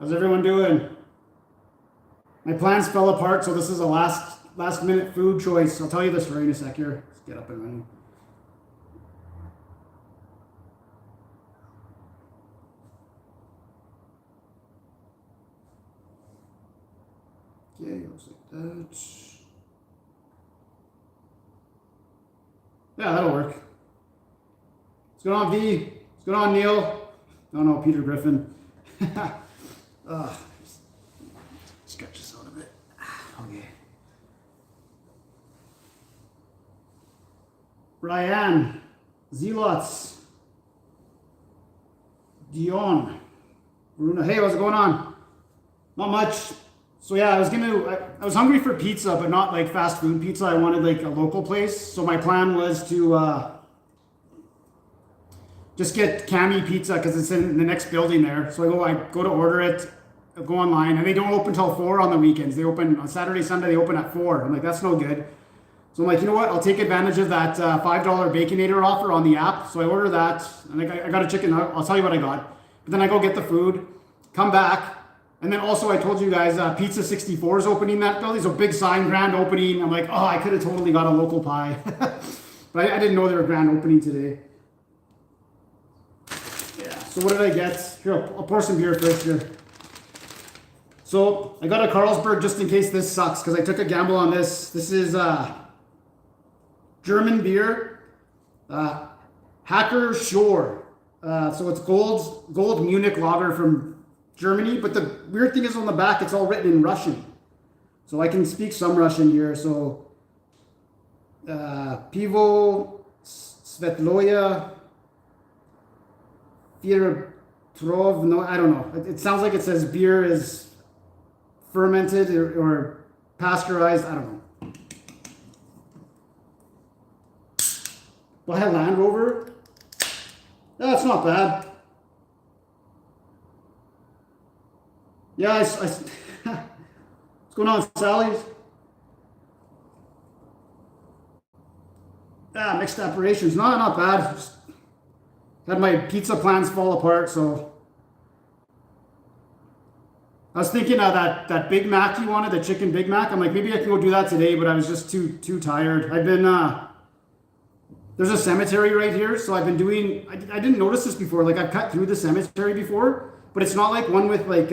How's everyone doing? My plans fell apart, so this is a last minute food choice. I'll tell you the story in a sec here. Let's get up and running. Okay, looks like that. Yeah, that'll work. What's going on, V? What's going on, Neil? No, Peter Griffin. Stretch this out a bit. Okay. Ryan, Zelots, Dion, Bruna. Hey, what's going on? Not much. So yeah, I was hungry for pizza, but not like fast food pizza. I wanted like a local place. So my plan was to just get Cami Pizza because it's in the next building there. So I go to order it, I go online, and they don't open till 4 on the weekends. They open on Saturday, Sunday. They open at 4. I'm like, that's no good. So I'm like, you know what? I'll take advantage of that $5 Baconator offer on the app. So I order that, and I got a chicken. I'll tell you what I got. But then I go get the food, come back, and then also I told you guys Pizza 64 is opening that building. So big sign, grand opening. I'm like, oh, I could have totally got a local pie, but I didn't know they were grand opening today. Yeah. So what did I get? Here, I'll pour some beer first here. So I got a Carlsberg just in case this sucks because I took a gamble on this. This is German beer, Hacker Shore. So it's gold Munich lager from Germany. But the weird thing is on the back, it's all written in Russian. So I can speak some Russian here. So Pivo Svetloya Fiertrov. No, I don't know. It sounds like it says beer is fermented or pasteurized. I don't know. Buy a Land Rover? That's not bad. Yeah, what's going on, Sally's? Yeah, mixed operations. No, not bad. Just had my pizza plans fall apart, so I was thinking of that Big Mac you wanted, the chicken Big Mac. I'm like, maybe I can go do that today, but I was just too tired. I've been there's a cemetery right here, so I've been doing. I didn't notice this before. Like I've cut through the cemetery before, but it's not like one with like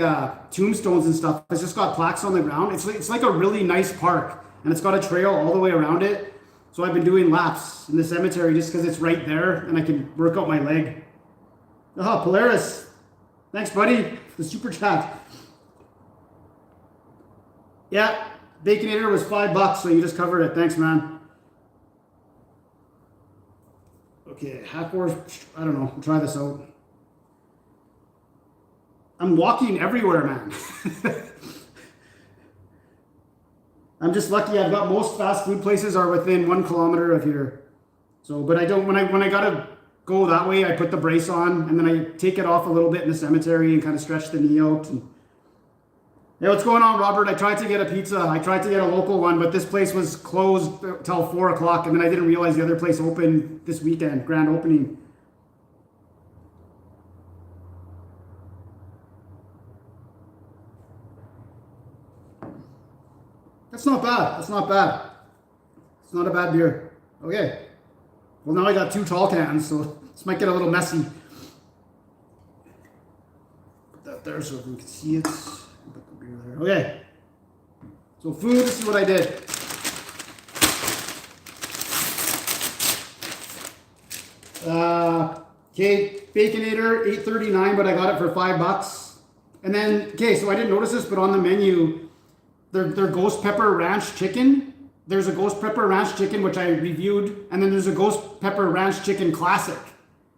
tombstones and stuff. It's just got plaques on the ground. It's like a really nice park, and it's got a trail all the way around it. So I've been doing laps in the cemetery just because it's right there, and I can work out my leg. Oh, Polaris, thanks, buddy. The super chat. Yeah, Baconator was $5, so you just covered it. Thanks, man. Okay, half horse. I don't know. We'll try this out. I'm walking everywhere, man. I'm just lucky. I've got most fast food places are within 1 kilometer of here. So, but I don't. When I gotta go that way, I put the brace on and then I take it off a little bit in the cemetery and kind of stretch the knee out. And, hey, what's going on, Robert? I tried to get a pizza. I tried to get a local one, but this place was closed till 4 o'clock, and then I didn't realize the other place opened this weekend, grand opening. That's not bad. That's not bad. It's not a bad beer. Okay. Well, now I got 2 tall cans, so this might get a little messy. Put that there so we can see it. Put the beer there. Okay. So food, this is what I did. Okay, Baconator, $8.39, but I got it for $5. And then, okay, so I didn't notice this, but on the menu, their ghost pepper ranch chicken. There's a ghost pepper ranch chicken, which I reviewed, and then there's a ghost pepper ranch chicken classic.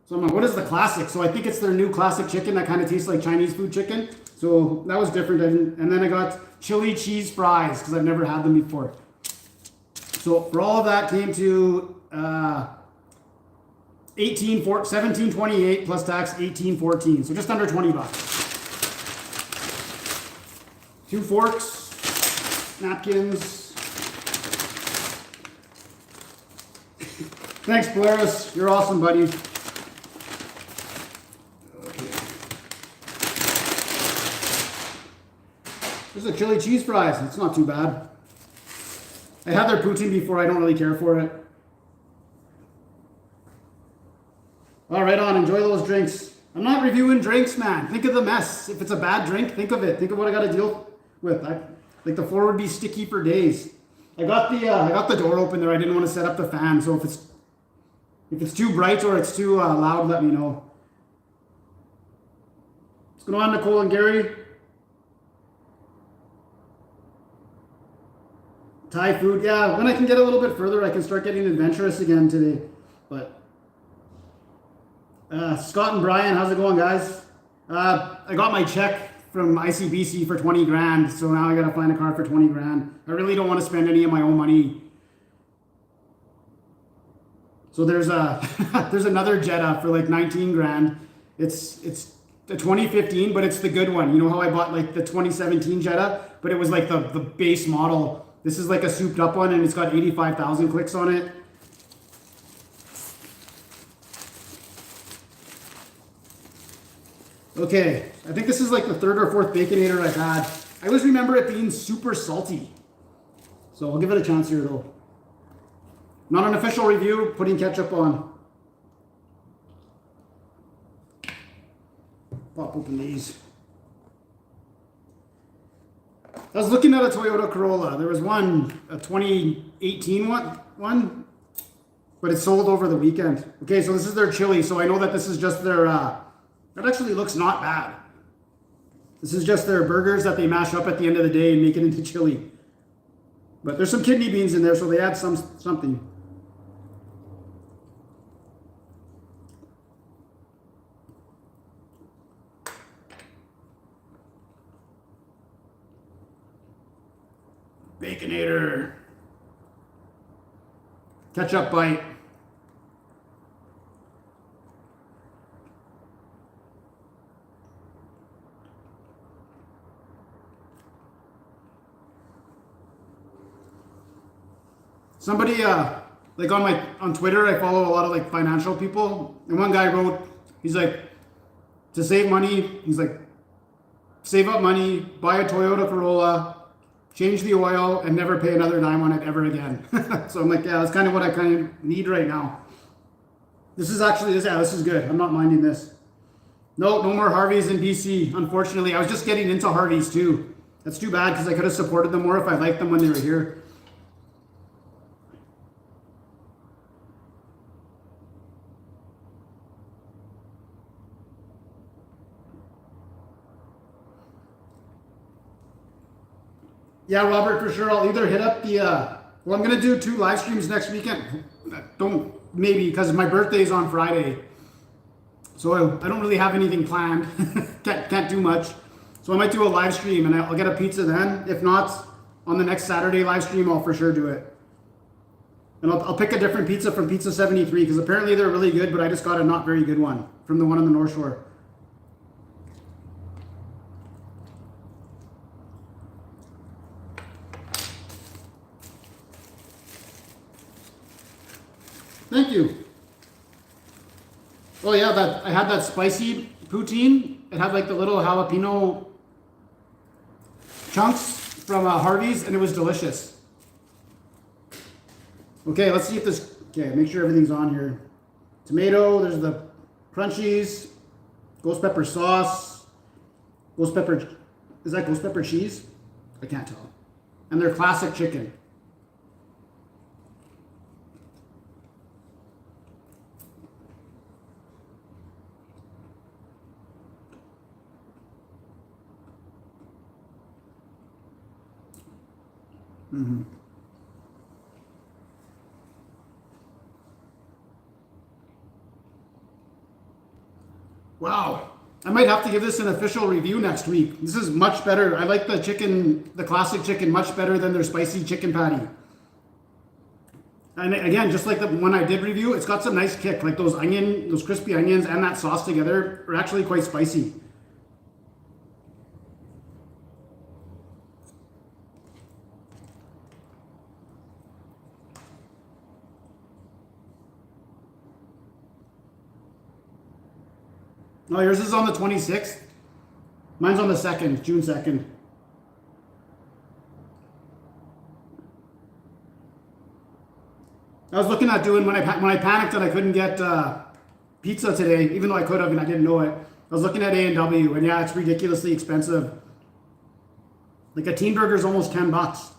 So I'm like, what is the classic? So I think it's their new classic chicken that kind of tastes like Chinese food chicken. So that was different. And then I got chili cheese fries because I've never had them before. So for all of that came to $17.28 plus tax, $18.14. So just under $20. 2 forks, napkins. Thanks, Polaris. You're awesome, buddy. Okay. There's a chili cheese fries. It's not too bad. I had their poutine before. I don't really care for it. All right, on. Enjoy those drinks. I'm not reviewing drinks, man. Think of the mess. If it's a bad drink, think of it. Think of what I got to deal with. Like the floor would be sticky for days. I got the door open there. I didn't want to set up the fan, so if it's too bright or it's too loud, let me know. What's going on, Nicole and Gary? Thai food, yeah. When I can get a little bit further, I can start getting adventurous again today. But Scott and Brian, how's it going, guys? I got my check from ICBC for 20 grand, so now I gotta find a car for 20 grand. I really don't want to spend any of my own money. So there's another Jetta for like 19 grand. It's the 2015, but it's the good one. You know how I bought like the 2017 Jetta, but it was like the base model. This is like a souped up one, and it's got 85,000 clicks on it. Okay, I think this is like the third or fourth Baconator I've had. I always remember it being super salty. So I'll give it a chance here though. Not an official review, putting ketchup on. Pop open these. I was looking at a Toyota Corolla. There was one, a 2018 one, but it sold over the weekend. Okay, so this is their chili, so I know that this is just their, that actually looks not bad. This is just their burgers that they mash up at the end of the day and make it into chili. But there's some kidney beans in there, so they add something. Baconator. Ketchup bite. Somebody, like on Twitter, I follow a lot of like financial people, and one guy wrote, he's like, to save money, he's like, save up money, buy a Toyota Corolla, change the oil, and never pay another dime on it ever again. So I'm like, yeah, that's kind of what I kind of need right now. This is actually, this is good. I'm not minding this. No more Harveys in BC, unfortunately. I was just getting into Harveys too. That's too bad because I could have supported them more if I liked them when they were here. Yeah, Robert, for sure. I'll either hit up the, well, I'm going to do 2 live streams next weekend. Maybe, because my birthday is on Friday. So I don't really have anything planned. can't do much. So I might do a live stream and I'll get a pizza then. If not, on the next Saturday live stream, I'll for sure do it. And I'll pick a different pizza from Pizza 73 because apparently they're really good, but I just got a not very good one from the one on the North Shore. Thank you. Oh yeah, I had that spicy poutine. It had like the little jalapeno chunks from Harvey's, and it was delicious. Okay, let's see if this. Okay, make sure everything's on here. Tomato. There's the crunchies. Ghost pepper sauce. Ghost pepper. Is that ghost pepper cheese? I can't tell. And their classic chicken. Mm-hmm. Wow. I might have to give this an official review next week. This is much better. I like the chicken, the classic chicken, much better than their spicy chicken patty. And again, just like the one I did review, it's got some nice kick. Like those crispy onions and that sauce together are actually quite spicy. Oh, yours is on the 26th. Mine's on the 2nd, June 2nd. I was looking at doing when I panicked and I couldn't get pizza today, even though I could have and I didn't know it. I was looking at A&W, and yeah, it's ridiculously expensive. Like a teen burger is almost $10.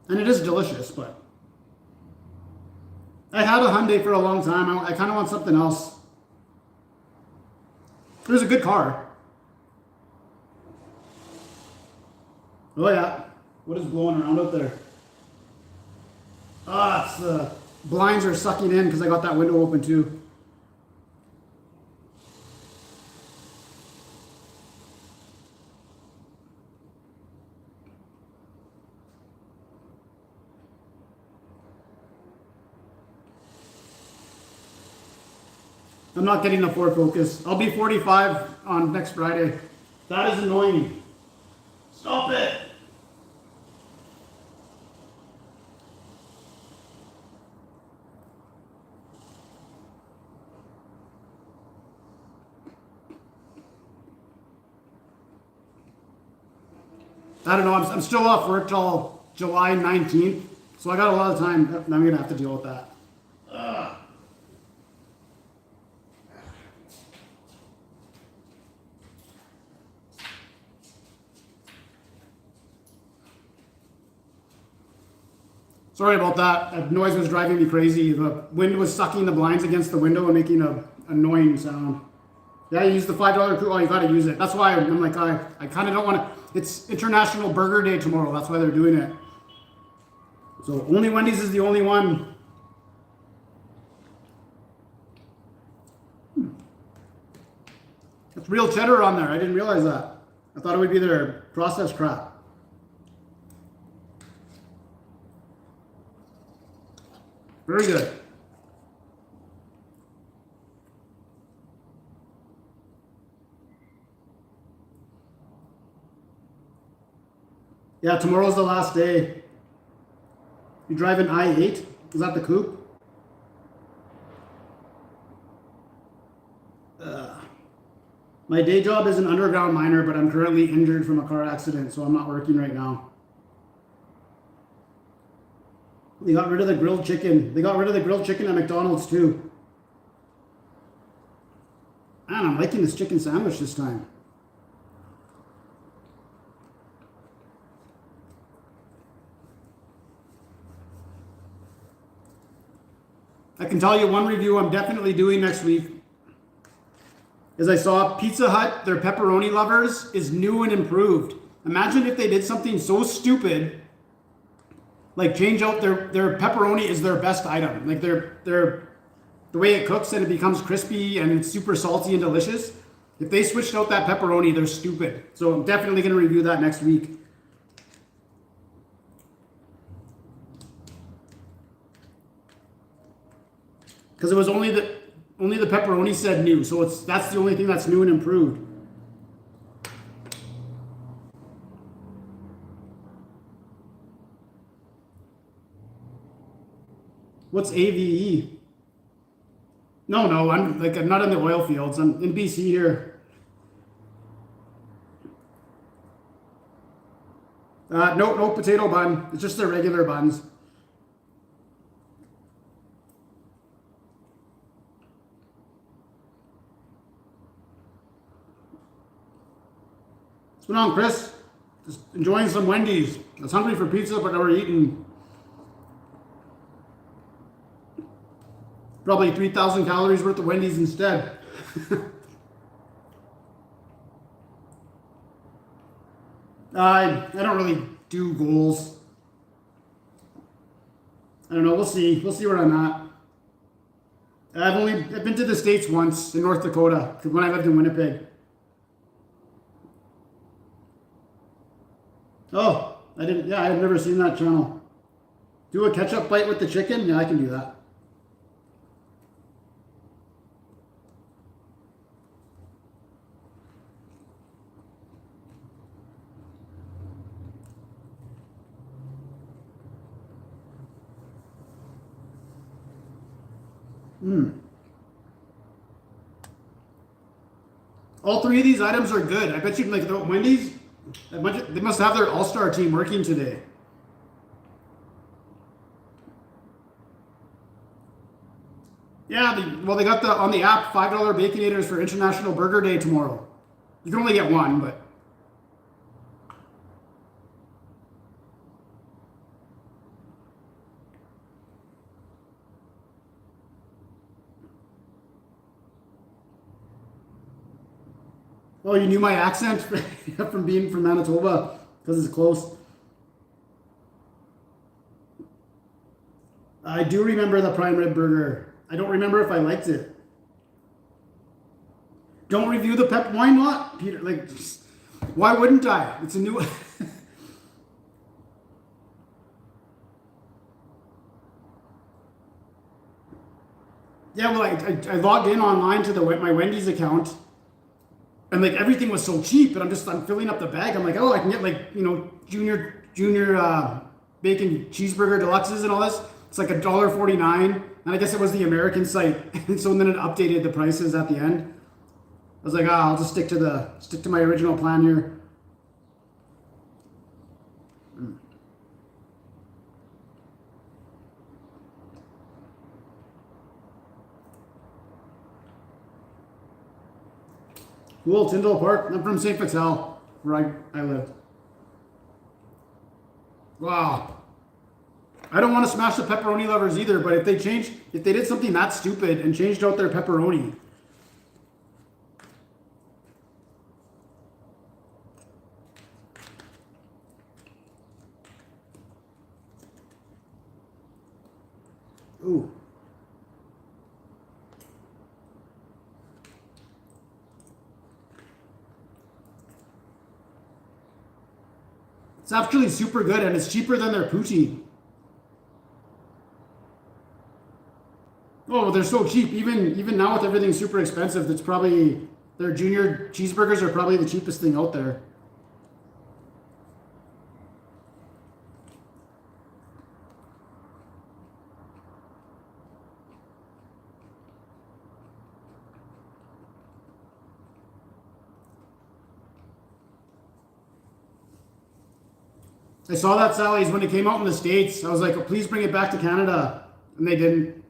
And it is delicious, but I had a Hyundai for a long time. I kind of want something else. It was a good car. Oh yeah. What is blowing around out there? Ah, it's the blinds are sucking in because I got that window open too. I'm not getting the Ford Focus. I'll be 45 on next Friday. That is annoying. Stop it. I don't know. I'm still off work till July 19th, so I got a lot of time. I'm gonna have to deal with that. Ugh. Sorry about that. That noise was driving me crazy. The wind was sucking the blinds against the window and making an annoying sound. Yeah, you use the $5 coupon. Oh, you gotta use it. That's why I'm like, I kind of don't want to. It's International Burger Day tomorrow. That's why they're doing it. So only Wendy's is the only one. It's real cheddar on there. I didn't realize that. I thought it would be their processed crap. Very good. Yeah, tomorrow's the last day. You drive an I-8? Is that the coupe? My day job is an underground miner, but I'm currently injured from a car accident, so I'm not working right now. They got rid of the grilled chicken. They got rid of the grilled chicken at McDonald's too. Man, I'm liking this chicken sandwich this time. I can tell you one review I'm definitely doing next week is I saw Pizza Hut, their pepperoni lovers, is new and improved. Imagine if they did something so stupid, like change out their pepperoni is their best item. Like the way it cooks and it becomes crispy and it's super salty and delicious. If they switched out that pepperoni, they're stupid. So I'm definitely going to review that next week. Because it was only the pepperoni said new, so that's the only thing that's new and improved. What's AVE? No, I'm not in the oil fields. I'm in BC here. No potato bun. It's just the regular buns. What's going on, Chris? Just enjoying some Wendy's. I was hungry for pizza, but never eaten. Probably 3,000 calories worth of Wendy's instead. I don't really do goals. I don't know. We'll see. We'll see where I'm at. I've been to the States once in North Dakota when I lived in Winnipeg. Oh, I didn't. Yeah, I've never seen that channel. Do a ketchup bite with the chicken? Yeah, I can do that. All three of these items are good. I bet you like the Wendy's. They must have their all-star team working today. Yeah, well, they got on the app $5 Baconators for International Burger Day tomorrow. You can only get one, but. Oh, you knew my accent from being from Manitoba because it's close. I do remember the prime rib burger. I don't remember if I liked it. Don't review the pep. Why not, Peter? Like, why wouldn't I? It's a new. Yeah, well, I logged in online to my Wendy's account, and like everything was so cheap, and I'm filling up the bag. I'm like, oh, I can get like junior bacon cheeseburger deluxes and all this. It's like $1.49, and I guess it was the American site, and so then it updated the prices at the end. I was like, I'll just stick to my original plan here. Cool, Tyndall Park. I'm from St. Vital, where I live. Wow. I don't want to smash the pepperoni lovers either, but if they did something that stupid and changed out their pepperoni. Ooh. It's actually super good, and it's cheaper than their poutine. Oh, they're so cheap. Even now with everything super expensive, that's probably their junior cheeseburgers are probably the cheapest thing out there. I saw that, Sally's, when it came out in the States. I was like, oh, please bring it back to Canada. And they didn't.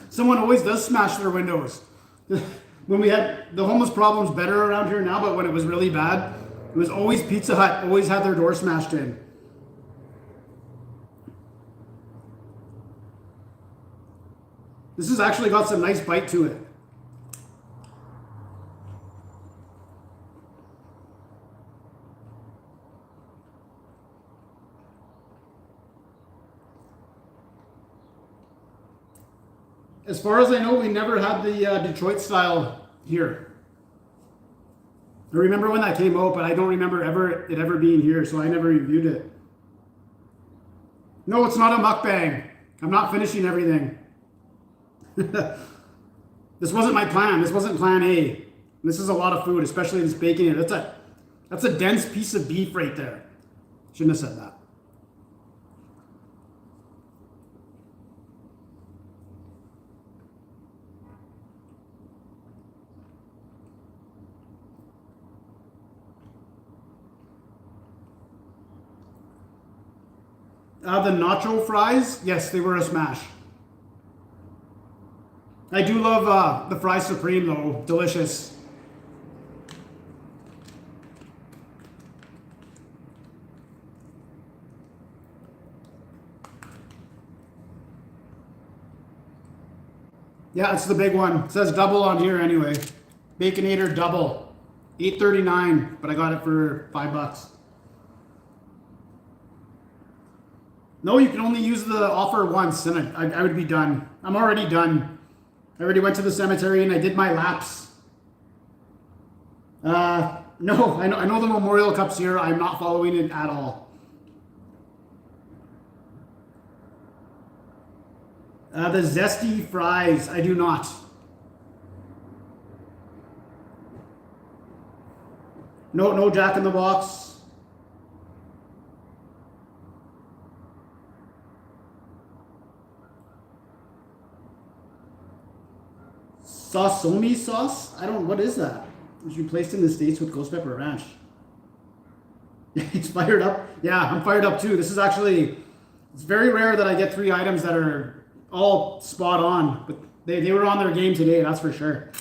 Someone always does smash their windows. When we had the homeless problem's better around here now, but when it was really bad, it was always Pizza Hut, always had their door smashed in. This has actually got some nice bite to it. As far as I know, we never had the Detroit style here. I remember when that came out, but I don't remember it ever being here, so I never reviewed it. No, it's not a mukbang. I'm not finishing everything. This wasn't my plan. This wasn't plan A. This is a lot of food, especially this bacon here. That's a dense piece of beef right there. Shouldn't have said that. The nacho fries, yes, they were a smash. I do love the fries supreme though, delicious. Yeah, it's the big one. It says double on here anyway. Baconator double, $8.39, but I got it for $5. No, you can only use the offer once, and I would be done. I'm already done. I already went to the cemetery and I did my laps. No, I know the Memorial Cup's here. I'm not following it at all. The zesty fries, I do not. No Jack in the Box. Sassomi sauce? What is that? It was replaced in the States with ghost pepper ranch. It's fired up. Yeah, I'm fired up too. This is actually It's very rare that I get 3 items that are all spot on, but they were on their game today, that's for sure.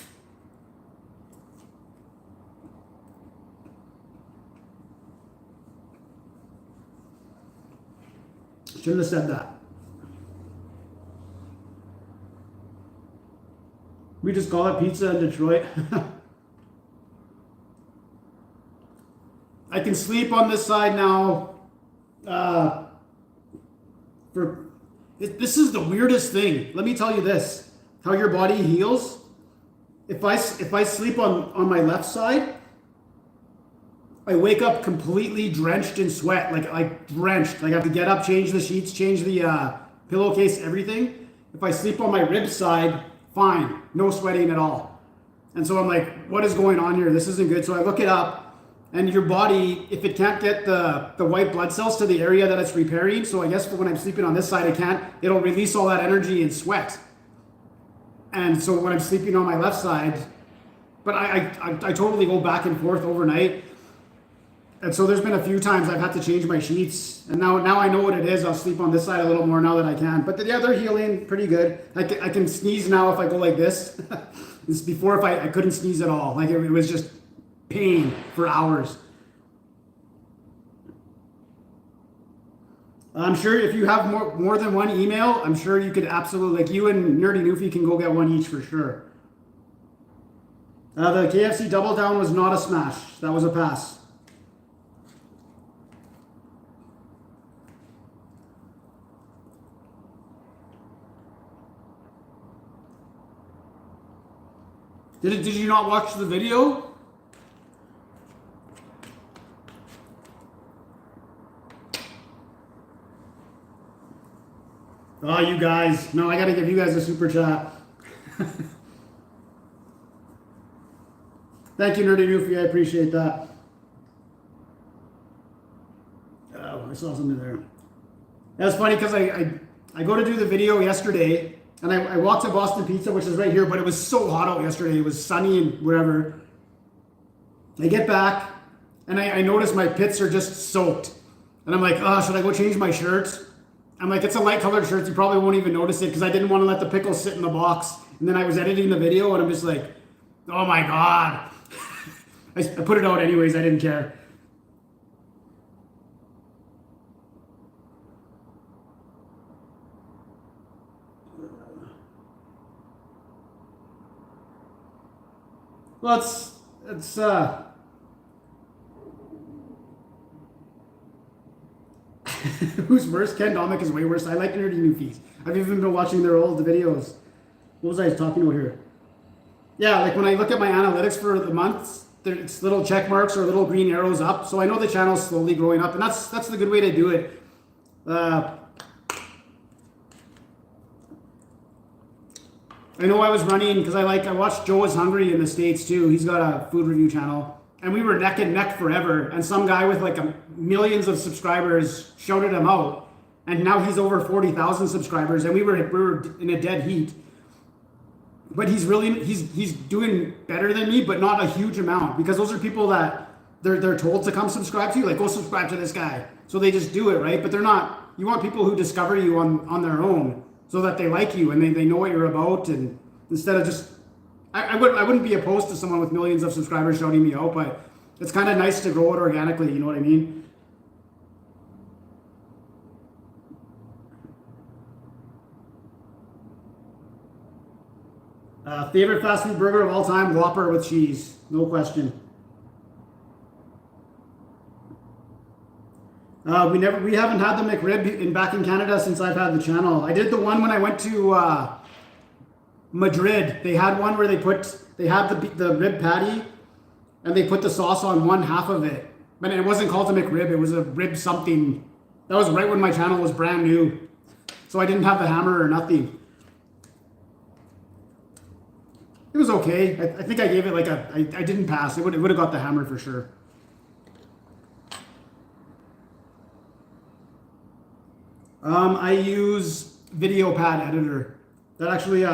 Shouldn't have said that. We just call it pizza in Detroit. I can sleep on this side now. This is the weirdest thing. Let me tell you this: how your body heals. If I sleep on my left side, I wake up completely drenched in sweat, like drenched. Like I have to get up, change the sheets, change the pillowcase, everything. If I sleep on my rib side, fine, no sweating at all. And so I'm like, what is going on here? This isn't good. So I look it up. And your body, if it can't get the white blood cells to the area that it's repairing, so I guess when I'm sleeping on this side, it can't, it'll release all that energy in sweat. And so when I'm sleeping on my left side, but I totally go back and forth overnight. And so there's been a few times I've had to change my sheets. And now I know what it is. I'll sleep on this side a little more now that I can. But yeah, they're healing pretty good. I can sneeze now if I go like this. This before if I couldn't sneeze at all. Like it was just pain for hours. I'm sure if you have more than one email, I'm sure you could absolutely, like you and Nerdy Newfie can go get one each for sure. The KFC Double Down was not a smash. That was a pass. Did you not watch the video? Oh, you guys. No, I got to give you guys a super chat. Thank you, Nerdy Newfie. I appreciate that. Oh, I saw something there. That's funny because I go to do the video yesterday, and I walked to Boston Pizza, which is right here, but it was so hot out yesterday. It was sunny and whatever. I get back, and I notice my pits are just soaked. And I'm like, oh, should I go change my shirt? I'm like, it's a light colored shirt. You probably won't even notice it because I didn't want to let the pickles sit in the box. And then I was editing the video and I'm just like, oh my God. I put it out anyways. I didn't care. Well, it's who's worse? Ken Domick is way worse. I like Nerdy Newfies. I've even been watching their old videos. What was I talking about here? Yeah, like when I look at my analytics for the months, it's little check marks or little green arrows up. So I know the channel's slowly growing up, and that's the good way to do it. I know I was running because I watched Joe Is Hungry in the States too. He's got a food review channel. And we were neck and neck forever. And some guy with like millions of subscribers shouted him out. And now he's over 40,000 subscribers. And we were in a dead heat. But he's doing better than me, but not a huge amount. Because those are people that they're told to come subscribe to you. Like, go subscribe to this guy. So they just do it, right? But they're not, you want people who discover you on their own so that they like you and they know what you're about. And instead of just, I wouldn't be opposed to someone with millions of subscribers shouting me out, but it's kind of nice to grow it organically, you know what I mean? Favorite fast food burger of all time, Whopper with cheese, no question. We haven't had the McRib back in Canada since I've had the channel. I did the one when I went to Madrid. They had one where they had the rib patty and they put the sauce on one half of it. But it wasn't called a McRib, it was a rib something. That was right when my channel was brand new. So I didn't have the hammer or nothing. It was okay. I think I gave it like I didn't pass. It would have got the hammer for sure. I use VideoPad Editor. That actually,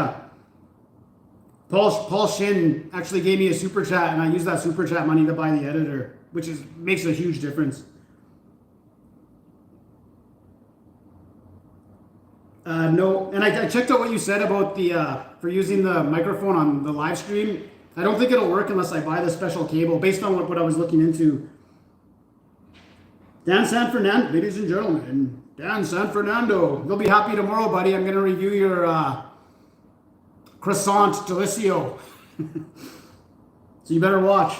Paul Shin actually gave me a super chat, and I use that super chat money to buy the editor, which makes a huge difference. No, and I checked out what you said about the for using the microphone on the live stream. I don't think it'll work unless I buy the special cable, based on what I was looking into. Dan San Fernando, ladies and gentlemen, Dan San Fernando. You'll be happy tomorrow, buddy. I'm going to review your croissant delicio. So you better watch.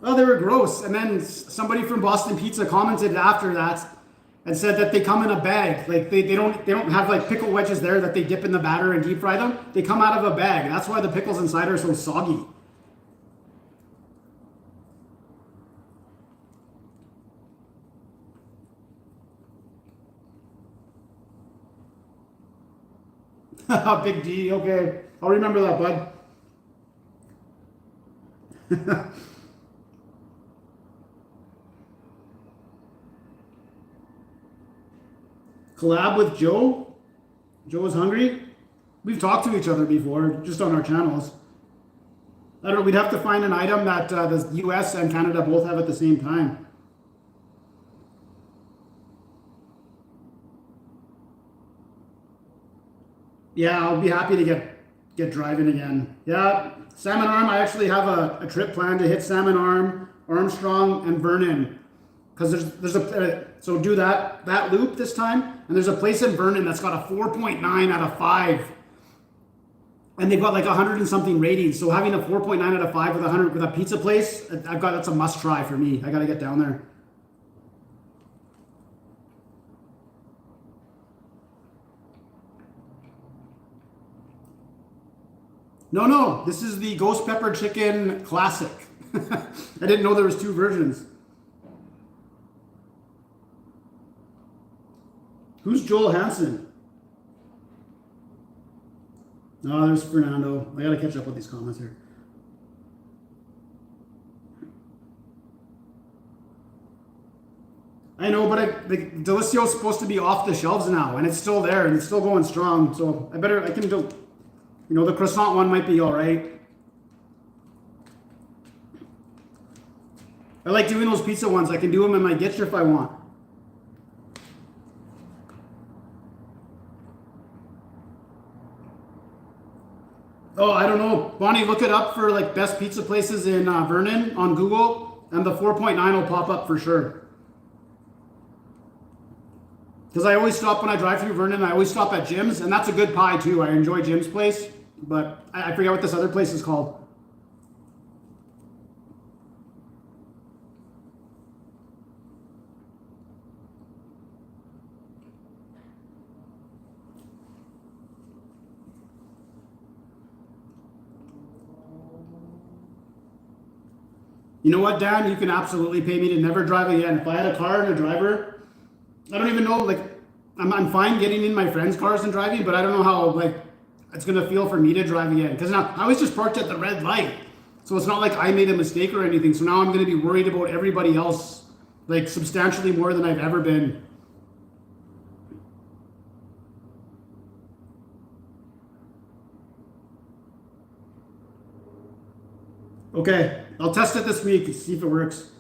Oh, they were gross. And then somebody from Boston Pizza commented after that and said that they come in a bag. Like they don't have like pickle wedges there that they dip in the batter and deep fry them. They come out of a bag. That's why the pickles inside are so soggy. Big D, okay. I'll remember that, bud. Collab with Joe? Joe is hungry? We've talked to each other before, just on our channels. I don't know, we'd have to find an item that the US and Canada both have at the same time. Yeah, I'll be happy to get driving again. Yeah, Salmon Arm, I actually have a trip planned to hit Salmon Arm, Armstrong, and Vernon. Because there's a, so do that loop this time. And there's a place in Vernon that's got a 4.9 out of 5. And they've got like 100 and something ratings. So having a 4.9 out of 5 with 100 with a pizza place, that's a must try for me. I got to get down there. No, this is the Ghost Pepper Chicken Classic. I didn't know there was 2 versions. Who's Joel Hansen? No, there's Fernando. I gotta catch up with these comments here. I know, but the Delicio's supposed to be off the shelves now, and it's still there, and it's still going strong. So I can do, the croissant one might be all right. I like doing those pizza ones. I can do them in my Gitcher if I want. Oh, I don't know. Bonnie, look it up for like best pizza places in Vernon on Google, and the 4.9 will pop up for sure. Because I always stop when I drive through Vernon. I always stop at Jim's, and that's a good pie too. I enjoy Jim's place, but I forget what this other place is called. You know what, Dan? You can absolutely pay me to never drive again. If I had a car and a driver, I don't even know, like, I'm fine getting in my friends' cars and driving, but I don't know how, like, it's going to feel for me to drive again. Because now, I was just parked at the red light. So it's not like I made a mistake or anything. So now I'm going to be worried about everybody else, like, substantially more than I've ever been. Okay, I'll test it this week and see if it works.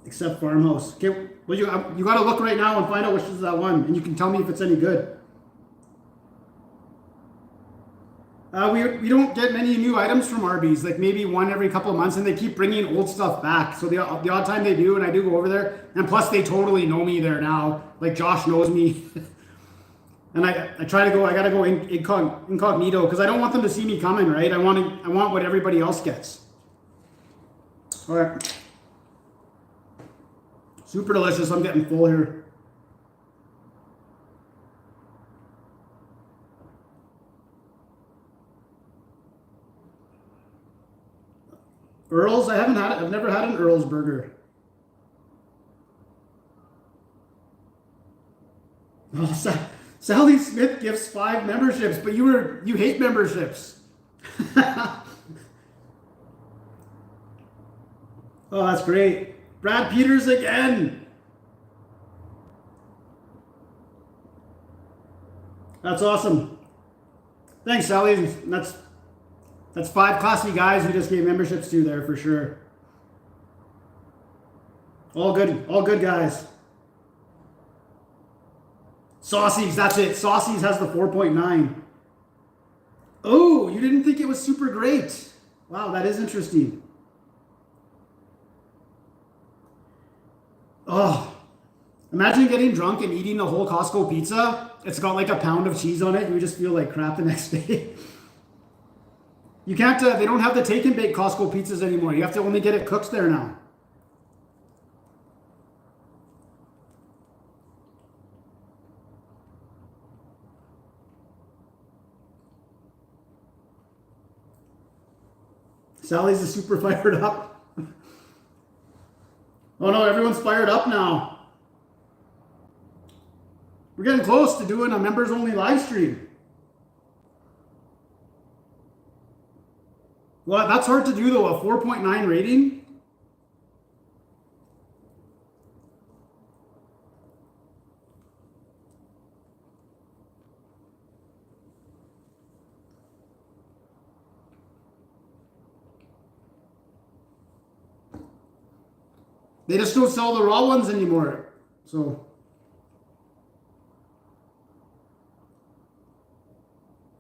Except Farmhouse. Okay, well, you got to look right now and find out which is that one, and you can tell me if it's any good. We don't get many new items from Arby's, like maybe one every couple of months, and they keep bringing old stuff back. So the odd time they do, and I do go over there, and plus they totally know me there now. Like Josh knows me. And I try to go, I got to go incognito because I don't want them to see me coming, right? I want what everybody else gets. All right. Super delicious. I'm getting full here. Earl's? I haven't had it. I've never had an Earl's burger. Oh, Sally Smith gives 5 memberships, but you hate memberships. Oh, that's great. Brad Peters again. That's awesome. Thanks, Sally. That's 5 classy guys who just gave memberships to there for sure. All good guys. Saucy's, that's it. Saucy's has the 4.9. Oh, you didn't think it was super great. Wow, that is interesting. Oh, imagine getting drunk and eating a whole Costco pizza. It's got like a pound of cheese on it. You just feel like crap the next day. You can't, they don't have the take and bake Costco pizzas anymore. You have to only get it cooked there now. Sally's is super fired up. Oh no, everyone's fired up now. We're getting close to doing a members only live stream. Well, that's hard to do though, a 4.9 rating. They just don't sell the raw ones anymore. So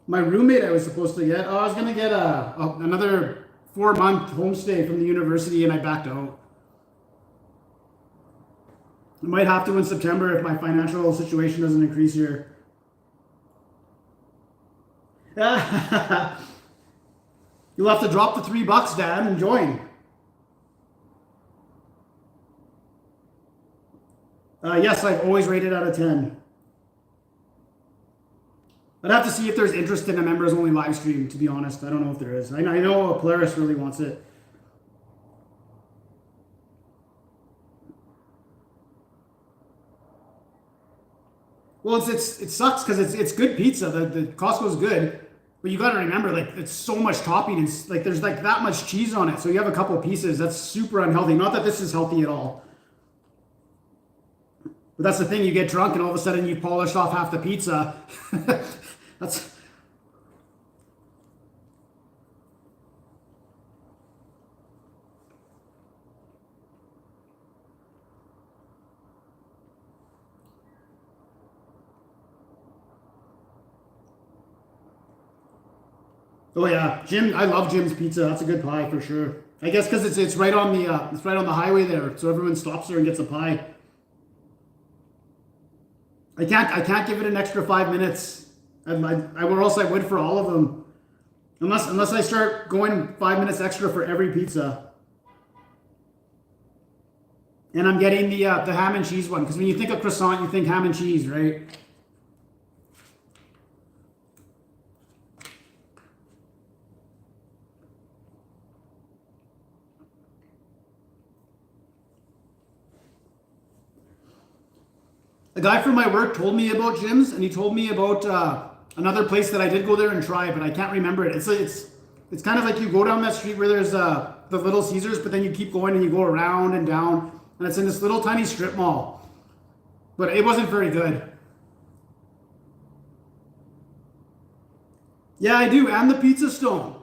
my roommate I was supposed to get, I was going to get another 4-month homestay from the university and I backed out. I might have to in September if my financial situation doesn't increase here. You'll have to drop the $3, Dan, and join. Yes, I've always rated out of 10. I'd have to see if there's interest in a members only live stream, to be honest. I don't know if there is. I know Polaris really wants it. Well, it sucks because it's good pizza. The Costco's good, but you got to remember, like, it's so much topping and like there's like that much cheese on it. So you have a couple pieces. That's super unhealthy. Not that this is healthy at all. But that's the thing, you get drunk and all of a sudden you polish off half the pizza. That's... Oh yeah, Jim. I love Jim's Pizza. That's a good pie for sure. I guess because it's right on the highway there, so everyone stops there and gets a pie. I can't give it an extra 5 minutes. Or else I would for all of them. Unless I start going 5 minutes extra for every pizza. And I'm getting the ham and cheese one because when you think of croissant, you think ham and cheese, right? A guy from my work told me about Jim's, and he told me about another place that I did go there and try, but I can't remember it. It's kind of like you go down that street where there's the Little Caesars, but then you keep going and you go around and down, and it's in this little tiny strip mall. But it wasn't very good. Yeah, I do, and the pizza stone.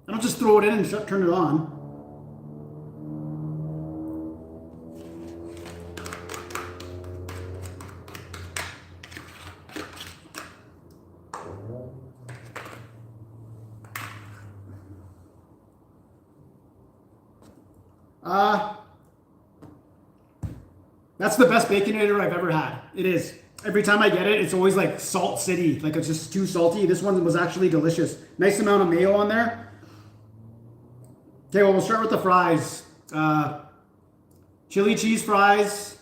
I don't just throw it in and turn it on. That's the best Baconator I've ever had. It is. Every time I get it, it's always like Salt City. Like it's just too salty. This one was actually delicious. Nice amount of mayo on there. Okay, well, we'll start with the fries. Chili cheese fries.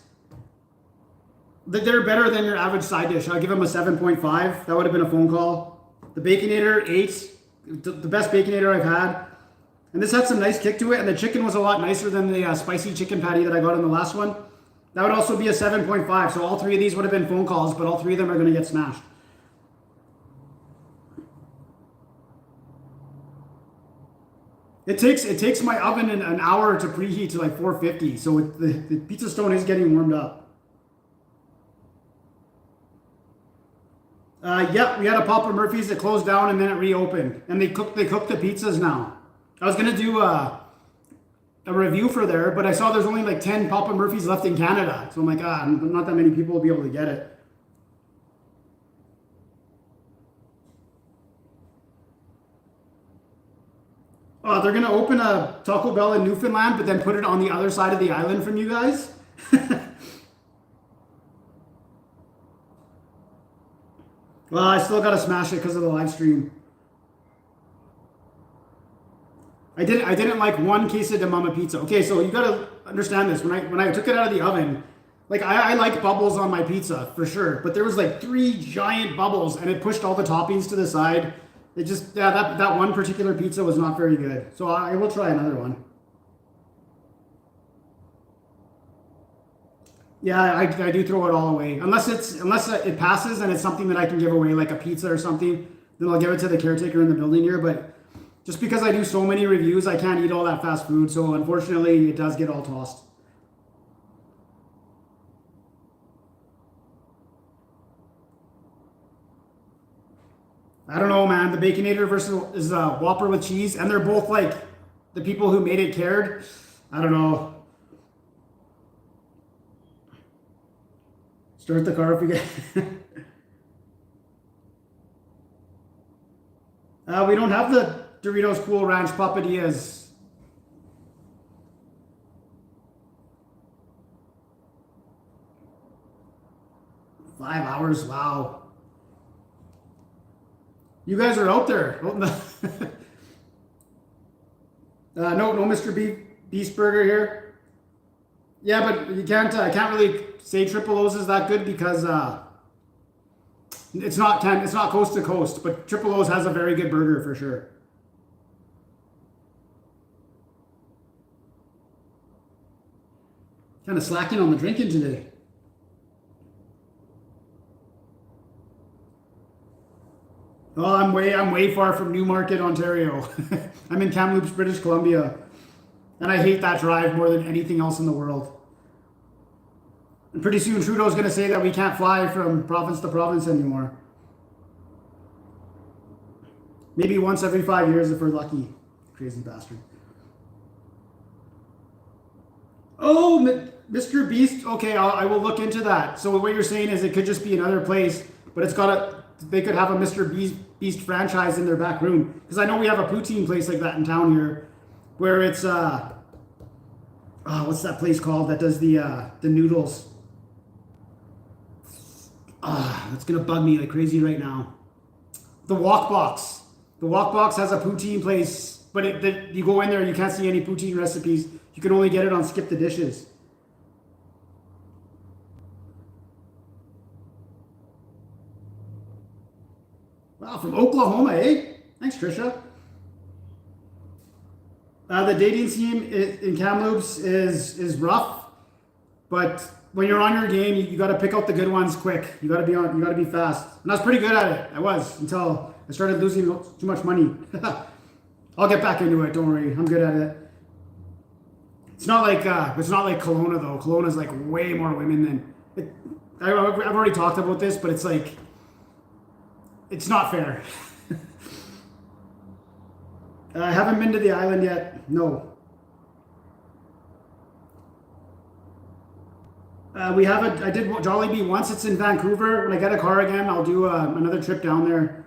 They're better than your average side dish. I'll give them a 7.5. That would have been a phone call. The Baconator, 8. The best Baconator I've had. And this had some nice kick to it. And the chicken was a lot nicer than the spicy chicken patty that I got in the last one. That would also be a 7.5. So all three of these would have been phone calls, but all three of them are going to get smashed. It takes my oven an hour to preheat to like 450. So the pizza stone is getting warmed up. Yep, we had a Papa Murphy's that closed down and then it reopened. And they cook the pizzas now. I was going to do a review for there, but I saw there's only like 10 Papa Murphy's left in Canada. So I'm like, not that many people will be able to get it. They're gonna open a Taco Bell in Newfoundland, but then put it on the other side of the island from you guys. Well, I still gotta smash it because of the live stream. I didn't like one queso de mama pizza. Okay, so you gotta understand this. When I took it out of the oven, like I like bubbles on my pizza for sure, but there was like 3 giant bubbles and it pushed all the toppings to the side. It just, yeah, that one particular pizza was not very good. So I will try another one. Yeah, I do throw it all away. Unless it passes and it's something that I can give away, like a pizza or something, then I'll give it to the caretaker in the building here. But just because I do so many reviews, I can't eat all that fast food. So unfortunately, it does get all tossed. I don't know, man. The Baconator versus is a Whopper with cheese, and they're both like the people who made it cared. I don't know. Start the car if we get. We don't have the Doritos Cool Ranch Papadillas. $5, wow. You guys are out there. No Mr. Beast Burger here. Yeah, but you can't. I can't really say Triple O's is that good because it's not coast to coast. But Triple O's has a very good burger for sure. Kind of slacking on the drinking today. Oh, I'm way far from Newmarket, Ontario. I'm in Kamloops, British Columbia. And I hate that drive more than anything else in the world. And pretty soon Trudeau's going to say that we can't fly from province to province anymore. Maybe once every 5 years if we're lucky. Crazy bastard. Oh, Mr. Beast. Okay, I will look into that. So what you're saying is it could just be another place, but it's got a... They could have a Mr. Beast franchise in their back room. Because I know we have a poutine place like that in town here. Where it's, what's that place called that does the noodles? That's going to bug me like crazy right now. The Walk Box. The Walk Box has a poutine place. But you go in there and you can't see any poutine recipes. You can only get it on Skip the Dishes. Wow, from Oklahoma, eh? Thanks, Trisha. The dating scene in Kamloops is rough, but when you're on your game, you got to pick out the good ones quick. You got to be fast. And I was pretty good at it. I was until I started losing too much money. I'll get back into it. Don't worry, I'm good at it. It's not like Kelowna though. Kelowna's like way more women than it. I've already talked about this, but it's like it's not fair. I haven't been to the island yet. No. I did Jollibee once. It's in Vancouver. When I get a car again, I'll do another trip down there.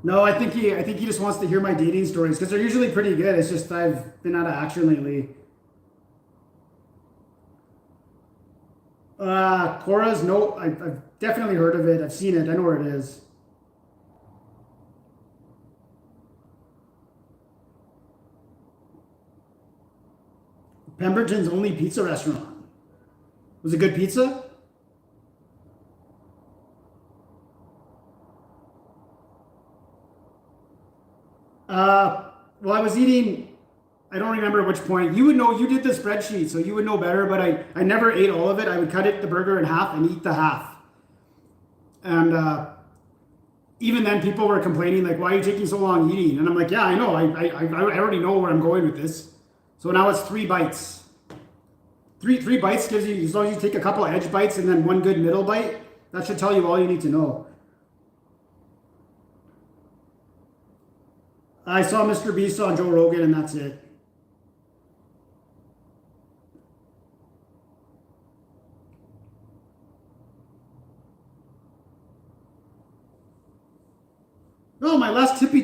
No, I think he just wants to hear my dating stories because they're usually pretty good. It's just I've been out of action lately. Cora's, no, I've definitely heard of it. I've seen it. I know where it is. Pemberton's only pizza restaurant. Was it good pizza? Well, I was eating, I don't remember which point. You would know, you did the spreadsheet, so you would know better, but I never ate all of it. I would cut the burger in half and eat the half. And even then, people were complaining, like, why are you taking so long eating? And I'm like, yeah, I know. I already know where I'm going with this. So now it's 3 bites. Three bites gives you, as long as you take a couple of edge bites and then one good middle bite, that should tell you all you need to know. I saw Mr. Beast on Joe Rogan and that's it.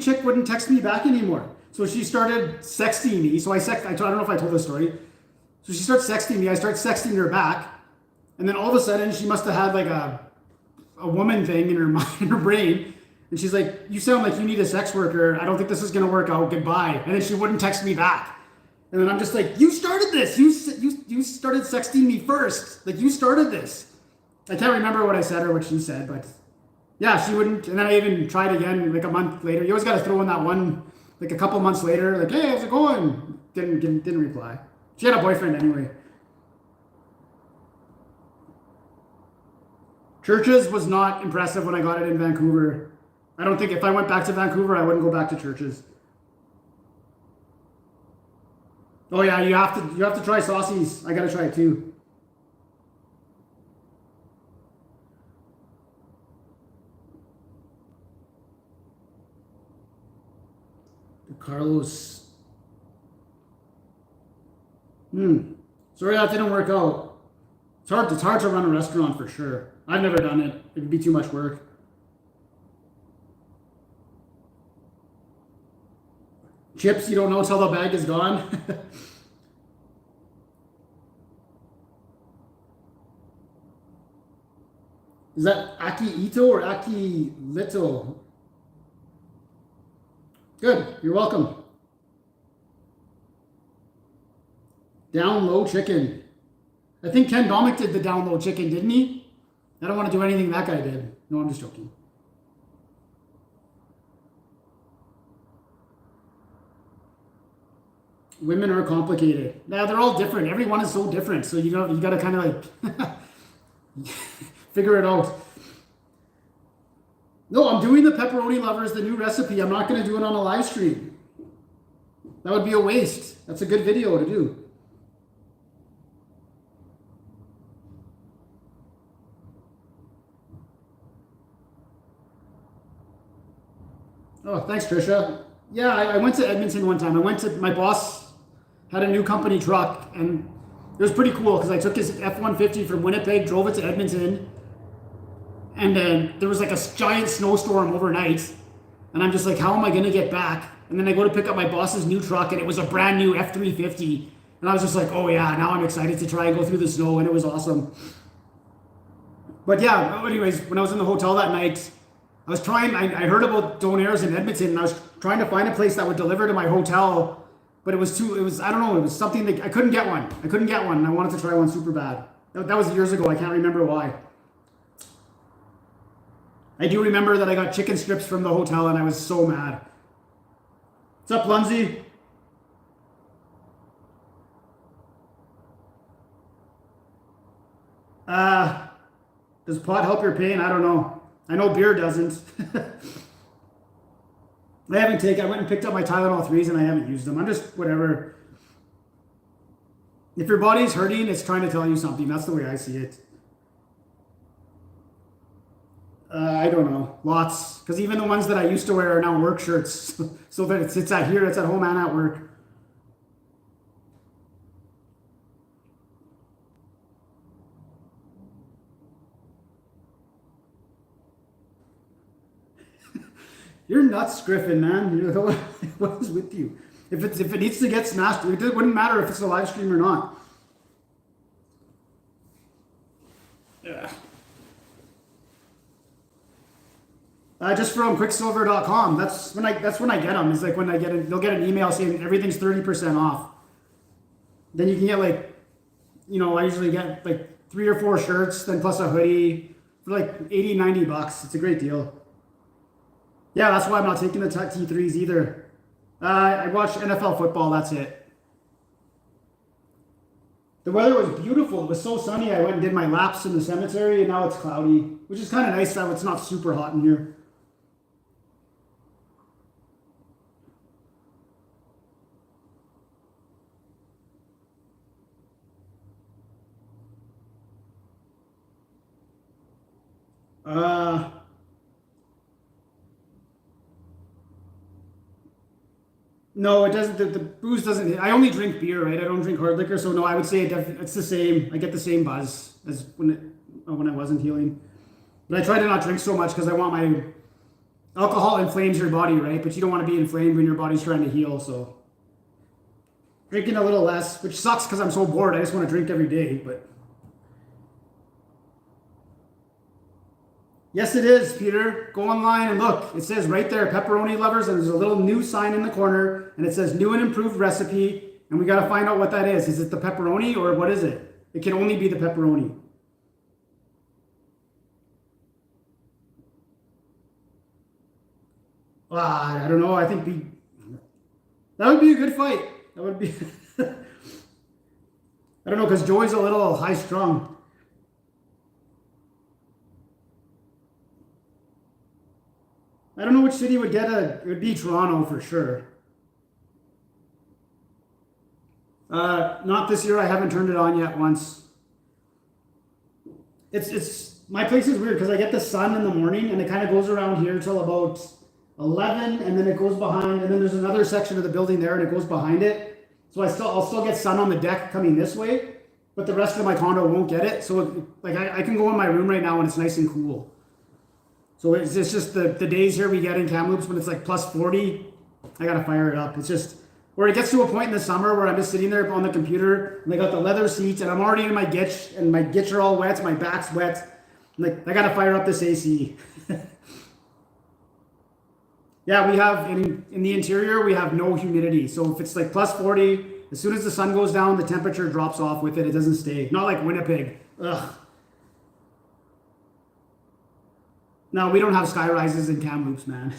chick wouldn't text me back anymore. So she started sexting me. So I don't know if I told this story. So she starts sexting me. I start sexting her back. And then all of a sudden, she must have had like a woman thing in her mind, in her brain. And she's like, you sound like you need a sex worker. I don't think this is going to work out. Goodbye. And then she wouldn't text me back. And then I'm just like, you started this. You started sexting me first. Like, you started this. I can't remember what I said or what she said, but yeah, she wouldn't. And then I even tried again like a month later. You always got to throw in that one, like a couple months later, like, hey, how's it going? Didn't reply. She had a boyfriend anyway. Churches was not impressive when I got it in Vancouver. I don't think if I went back to Vancouver, I wouldn't go back to Churches. Oh yeah, you have to try Saucy's. I gotta try it too. Carlos. Sorry that didn't work out. It's hard to run a restaurant for sure. I've never done it. It'd be too much work. Chips, you don't know till the bag is gone. Is that Aki Ito or Aki Lito? Good, you're welcome. Down low chicken. I think Ken Domick did the down low chicken, didn't he? I don't want to do anything that guy did. No, I'm just joking. Women are complicated. Now they're all different. Everyone is so different. So you got to kind of like figure it out. No, I'm doing the pepperoni lovers, the new recipe. I'm not going to do it on a live stream. That would be a waste. That's a good video to do. Oh, thanks, Trisha. Yeah, I went to Edmonton one time. My boss had a new company truck, and it was pretty cool because I took his F-150 from Winnipeg, drove it to Edmonton, and then there was like a giant snowstorm overnight, and I'm just like, how am I going to get back? And then I go to pick up my boss's new truck, and it was a brand new F-350, and I was just like, oh yeah, now I'm excited to try and go through the snow, and it was awesome. But yeah, anyways, when I was in the hotel that night, I heard about Donairs in Edmonton, and I was trying to find a place that would deliver to my hotel, but it was something that I couldn't get one. And I wanted to try one super bad. That was years ago. I can't remember why. I do remember that I got chicken strips from the hotel, and I was so mad. What's up, Lunzi? Does pot help your pain? I don't know. I know beer doesn't. I went and picked up my Tylenol 3s and I haven't used them. I'm just, whatever. If your body's hurting, it's trying to tell you something. That's the way I see it. I don't know. Lots. Because even the ones that I used to wear are now work shirts. So that it's at home and at work. You're nuts, Griffin, man. What is with you? If it needs to get smashed, it wouldn't matter if it's a live stream or not. Yeah. Just from quicksilver.com. That's when I get them. It's like when they'll get an email saying everything's 30% off. Then you can get I usually get like 3 or 4 shirts, then plus a hoodie for like $80, $90. It's a great deal. Yeah, that's why I'm not taking the T3s either. I watch NFL football, that's it. The weather was beautiful. It was so sunny. I went and did my laps in the cemetery, and now it's cloudy, which is kind of nice that it's not super hot in here. No, it doesn't. The booze doesn't. I only drink beer, right? I don't drink hard liquor, so no. I would say it's the same. I get the same buzz as when I wasn't healing. But I try to not drink so much because I want Alcohol inflames your body, right? But you don't want to be inflamed when your body's trying to heal. So drinking a little less, which sucks because I'm so bored. I just want to drink every day. But yes, it is, Peter. Go online and look. It says right there, pepperoni lovers, and there's a little new sign in the corner, and it says new and improved recipe. And we got to find out what that is. Is it the pepperoni or what is it? It can only be the pepperoni. I don't know. I think that would be a good fight. That would be. I don't know, because Joey's a little high strung. I don't know which city would get it would be Toronto for sure. Not this year. I haven't turned it on yet once. It's my place is weird because I get the sun in the morning and it kind of goes around here till about 11, and then it goes behind, and then there's another section of the building there and it goes behind it. So I'll still get sun on the deck coming this way, but the rest of my condo won't get it. So like I can go in my room right now and it's nice and cool. So it's just the days here we get in Kamloops when it's like plus 40, I gotta fire it up. It's just where it gets to a point in the summer where I'm just sitting there on the computer and I got the leather seats and I'm already in my gitch and my gitch are all wet, my back's wet. I'm like, I gotta fire up this AC. Yeah, we have in the interior, we have no humidity. So if it's like plus 40, as soon as the sun goes down, the temperature drops off with it. It doesn't stay. Not like Winnipeg. Ugh. No, we don't have sky rises in Kamloops, man.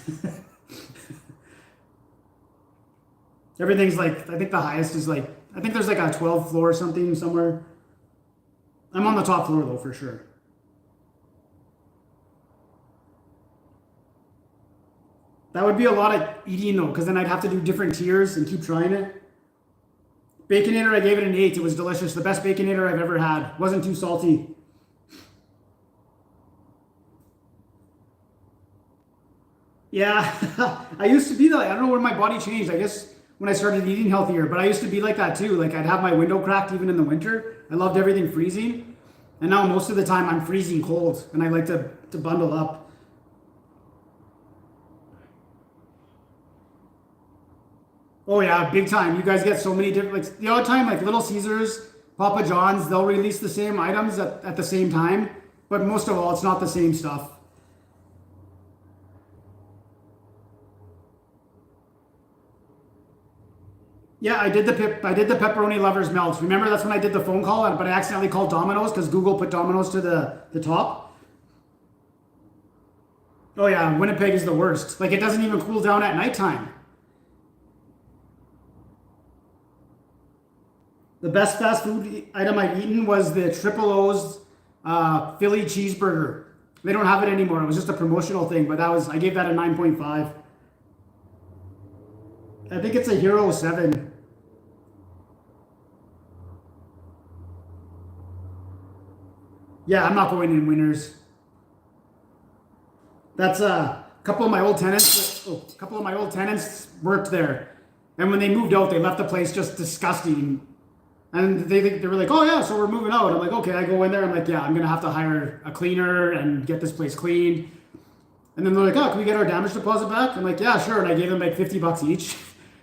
Everything's like, I think the highest is like, I think there's like a 12th floor or something somewhere. I'm on the top floor though, for sure. That would be a lot of eating though, because then I'd have to do different tiers and keep trying it. Baconator, I gave it an 8. It was delicious. The best Baconator I've ever had. Wasn't too salty. Yeah, I used to be that. I don't know where my body changed. I guess when I started eating healthier, but I used to be like that too. Like I'd have my window cracked even in the winter. I loved everything freezing. And now most of the time I'm freezing cold and I like to bundle up. Oh yeah, big time. You guys get so many different, like the odd time, like Little Caesars, Papa John's, they'll release the same items at the same time, but most of all, it's not the same stuff. Yeah, I did the pepperoni lovers melts. Remember that's when I did the phone call, but I accidentally called Domino's because Google put Domino's to the top. Oh yeah, Winnipeg is the worst. Like it doesn't even cool down at nighttime. The best fast food item I've eaten was the Triple O's Philly cheeseburger. They don't have it anymore. It was just a promotional thing, but I gave that a 9.5. I think it's a Hero 7. Yeah, I'm not going in winners. That's a couple of my old tenants. A couple of my old tenants worked there, and when they moved out, they left the place just disgusting. And they were like, oh yeah, so we're moving out. I'm like, okay. I go in there. I'm like, yeah, I'm gonna have to hire a cleaner and get this place cleaned. And then they're like, oh, can we get our damage deposit back? I'm like, yeah, sure. And I gave them like $50 each.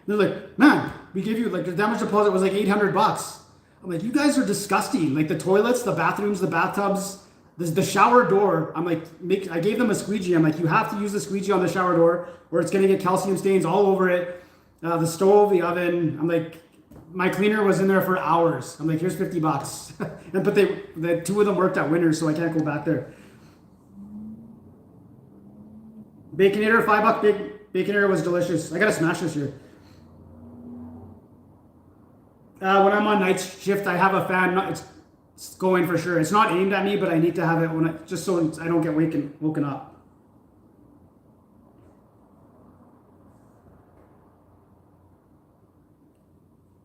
They're like, man, we gave you like the damage deposit was like $800. I'm like, you guys are disgusting. Like the toilets, the bathrooms, the bathtubs, the shower door. I'm like, I gave them a squeegee. I'm like, you have to use the squeegee on the shower door or it's going to get calcium stains all over it. The stove, the oven. I'm like, my cleaner was in there for hours. I'm like, here's $50. And but the two of them worked at Winners, so I can't go back there. Baconator, $5 Baconator was delicious. I got to smash this year. When I'm on night shift, I have a fan. It's going for sure. It's not aimed at me, but I need to have it just so I don't get woken up.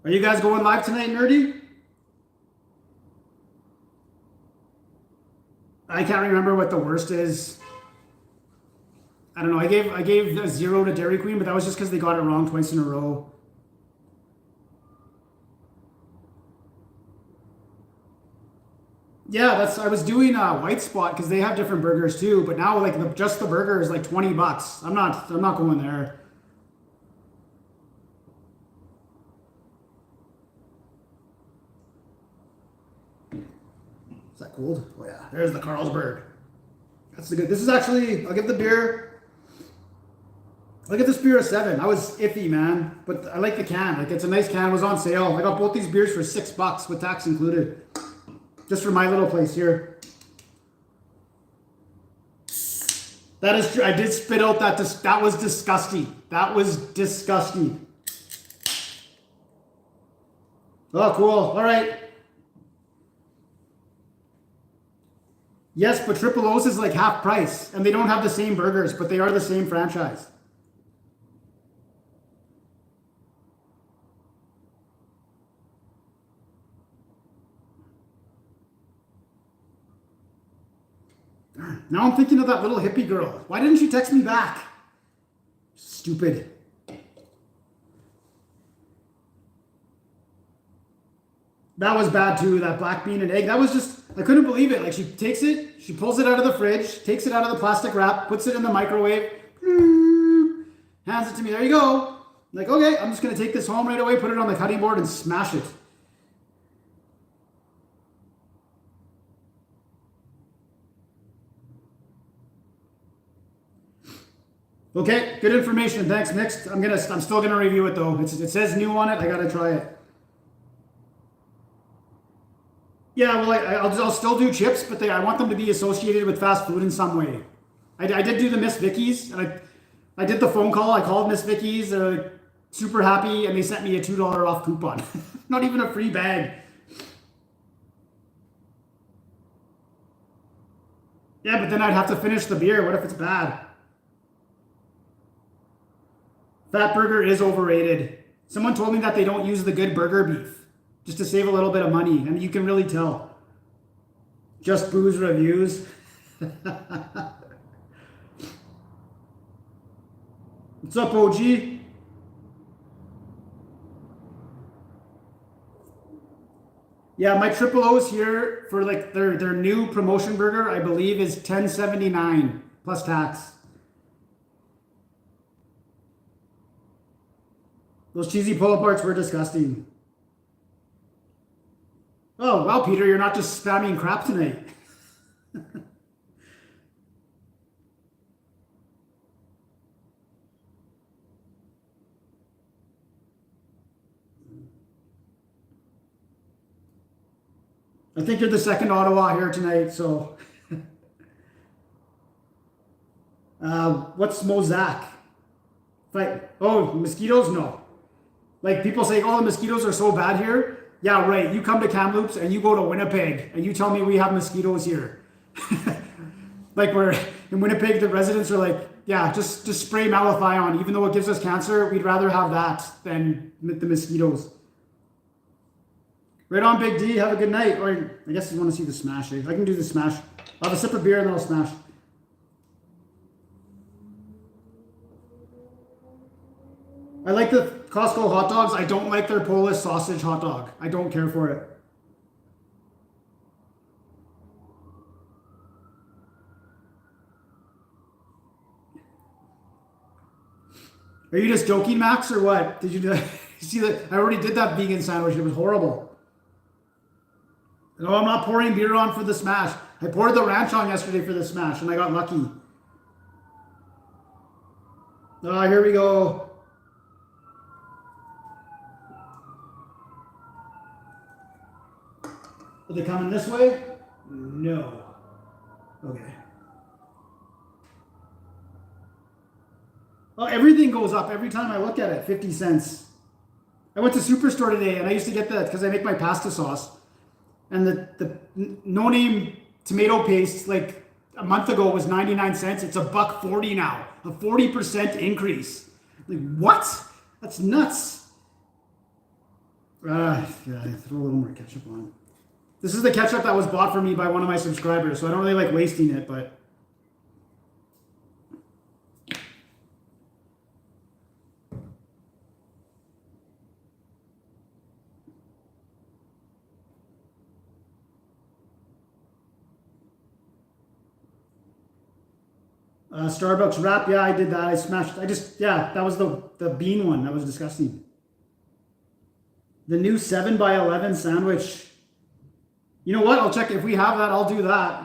Are you guys going live tonight, Nerdy? I can't remember what the worst is. I don't know. I gave a 0 to Dairy Queen, but that was just because they got it wrong twice in a row. Yeah, I was doing White Spot because they have different burgers too. But now like just the burger is like $20. I'm not going there. Is that cold? Oh yeah, there's the Carlsberg. That's the good. This is actually, I'll give the beer. I'll give this beer a 7. I was iffy, man, but I like the can. Like it's a nice can. It was on sale. I got both these beers for $6 with tax included, just for my little place here. That is true. I did spit out that. That was disgusting. That was disgusting. Oh, cool. All right. Yes, but Triple O's is like half price, and they don't have the same burgers, but they are the same franchise. Now I'm thinking of that little hippie girl. Why didn't she text me back? Stupid. That was bad too, that black bean and egg. That was just, I couldn't believe it. Like she takes it, she pulls it out of the fridge, takes it out of the plastic wrap, puts it in the microwave, hands it to me. There you go. I'm like, okay, I'm just going to take this home right away, put it on the cutting board and smash it. Okay, good information. Thanks. Next, I'm still gonna review it though. It says new on it. I gotta try it. Yeah, well, I'll still do chips, but I want them to be associated with fast food in some way. I did do the Miss Vicky's, and I did the phone call. I called Miss Vicky's. They're super happy, and they sent me a $2 off coupon. Not even a free bag. Yeah, but then I'd have to finish the beer. What if it's bad? Fat burger is overrated. Someone told me that they don't use the good burger beef just to save a little bit of money, and you can really tell. Just Booze reviews. What's up, OG? Yeah, my Triple O's here for like their new promotion burger, I believe, is $10.79 plus tax. Those cheesy pull aparts were disgusting. Oh, well, Peter, you're not just spamming crap tonight. I think you're the second Ottawa here tonight, so. What's Mozak? Oh, mosquitoes? No. Like people say, oh, the mosquitoes are so bad here. Yeah, right. You come to Kamloops and you go to Winnipeg and you tell me we have mosquitoes here. Like we're in Winnipeg, the residents are like, yeah, just spray malathion. Even though it gives us cancer, we'd rather have that than the mosquitoes. Right on, Big D. Have a good night. Or I guess you want to see the smash. I can do the smash. I'll have a sip of beer and then I'll smash. I like the Costco hot dogs. I don't like their Polish sausage hot dog. I don't care for it. Are you just joking, Max, or what? Did you do? See that? I already did that vegan sandwich. It was horrible. No, I'm not pouring beer on for the smash. I poured the ranch on yesterday for the smash, and I got lucky. Oh, here we go. Are they coming this way? No. Okay. Well, everything goes up every time I look at it. 50 cents. I went to Superstore today, and I used to get that because I make my pasta sauce. And the no-name tomato paste, like a month ago, was 99 cents. It's $1.40 now. A 40% increase. Like, what? That's nuts. Yeah, throw a little more ketchup on. This is the ketchup that was bought for me by one of my subscribers, so I don't really like wasting it, but... Starbucks wrap. Yeah, I did that. Yeah, that was the bean one. That was disgusting. The new 7x11 sandwich. You know what? I'll check. If we have that, I'll do that.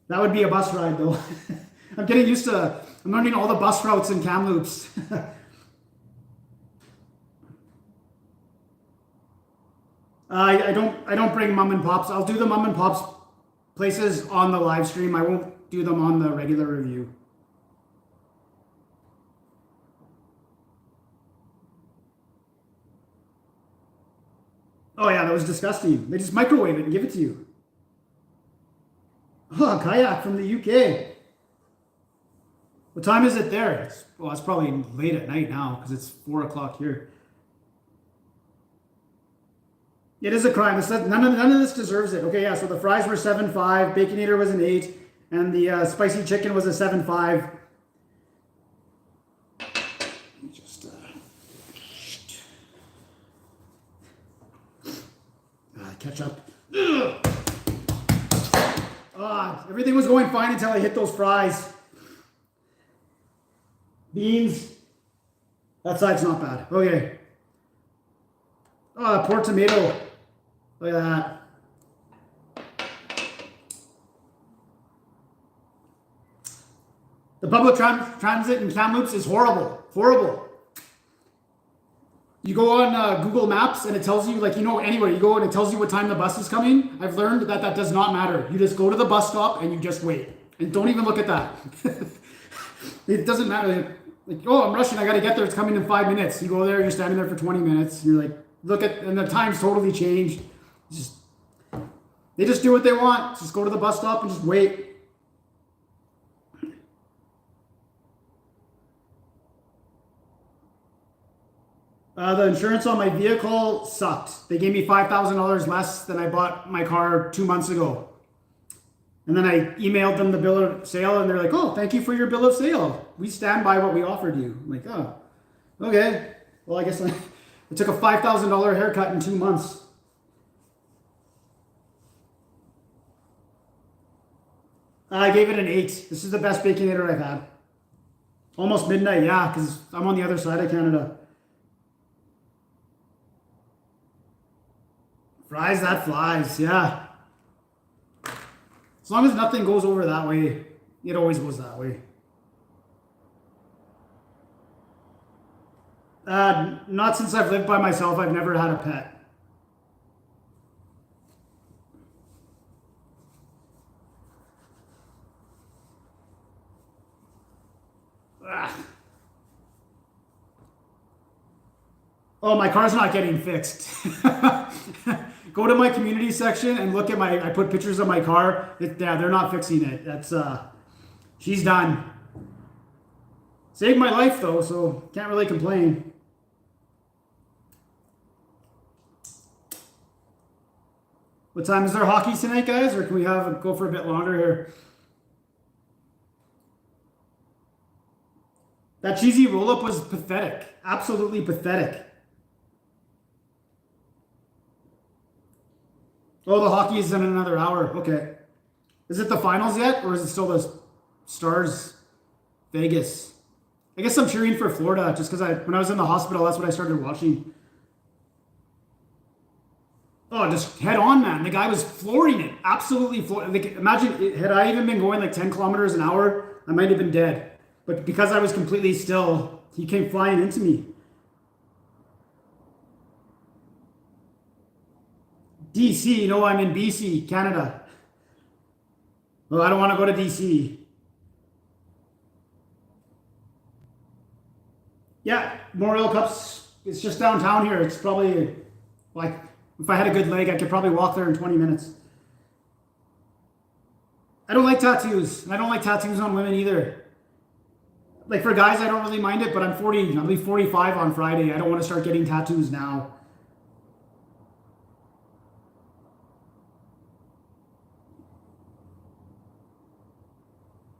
That would be a bus ride, though. I'm getting used to, I'm learning all the bus routes in Kamloops. I don't bring mom and pops. I'll do the mom and pops places on the live stream. I won't do them on the regular review. Oh yeah, that was disgusting. They just microwave it and give it to you. Oh, kayak from the UK. What time is it there? Well, it's probably late at night now because it's 4 o'clock here. It is a crime. None of this deserves it. Okay, yeah, so the fries were 7.5, Baconator was an 8, and the spicy chicken was a 7.5. Just catch up. Everything was going fine until I hit those fries. Beans. That side's not bad. Okay. Poor tomato. Look at that. The public transit in Kamloops is horrible. Horrible. You go on Google Maps and it tells you, like, anywhere you go and it tells you what time the bus is coming. I've learned that does not matter. You just go to the bus stop and you just wait. And don't even look at that. It doesn't matter. Like, oh, I'm rushing. I got to get there. It's coming in 5 minutes. You go there, you're standing there for 20 minutes. And you're like, and the time's totally changed. They just do what they want. Just go to the bus stop and just wait. The insurance on my vehicle sucked. They gave me $5,000 less than I bought my car 2 months ago. And then I emailed them the bill of sale and they're like, oh, thank you for your bill of sale. We stand by what we offered you. I'm like, oh, okay. Well, I guess I took a $5,000 haircut in 2 months. I gave it an 8. This is the best Baconator I've had. Almost midnight, yeah, because I'm on the other side of Canada. Fries that flies, yeah. As long as nothing goes over that way, it always goes that way. Not since I've lived by myself. I've never had a pet. Oh, my car's not getting fixed. Go to my community section and look at I put pictures of my car. Yeah, they're not fixing it. She's done. Saved my life though, so can't really complain. What time is there hockey tonight, guys? Or can we go for a bit longer here? That cheesy roll-up was pathetic. Absolutely pathetic. Oh, the hockey is in another hour. Okay. Is it the finals yet? Or is it still the Stars Vegas? I guess I'm cheering for Florida just because when I was in the hospital, that's what I started watching. Oh, just head on, man. The guy was flooring it. Absolutely flooring. Like, imagine, had I even been going like 10 kilometers an hour, I might have been dead. But because I was completely still, he came flying into me. DC, no, I'm in BC, Canada. Well, I don't want to go to DC. Yeah, Memorial Cups, it's just downtown here. It's probably, like, if I had a good leg, I could probably walk there in 20 minutes. I don't like tattoos. I don't like tattoos on women either. Like, for guys, I don't really mind it, but I'm 40, I'll be 45 on Friday. I don't want to start getting tattoos now.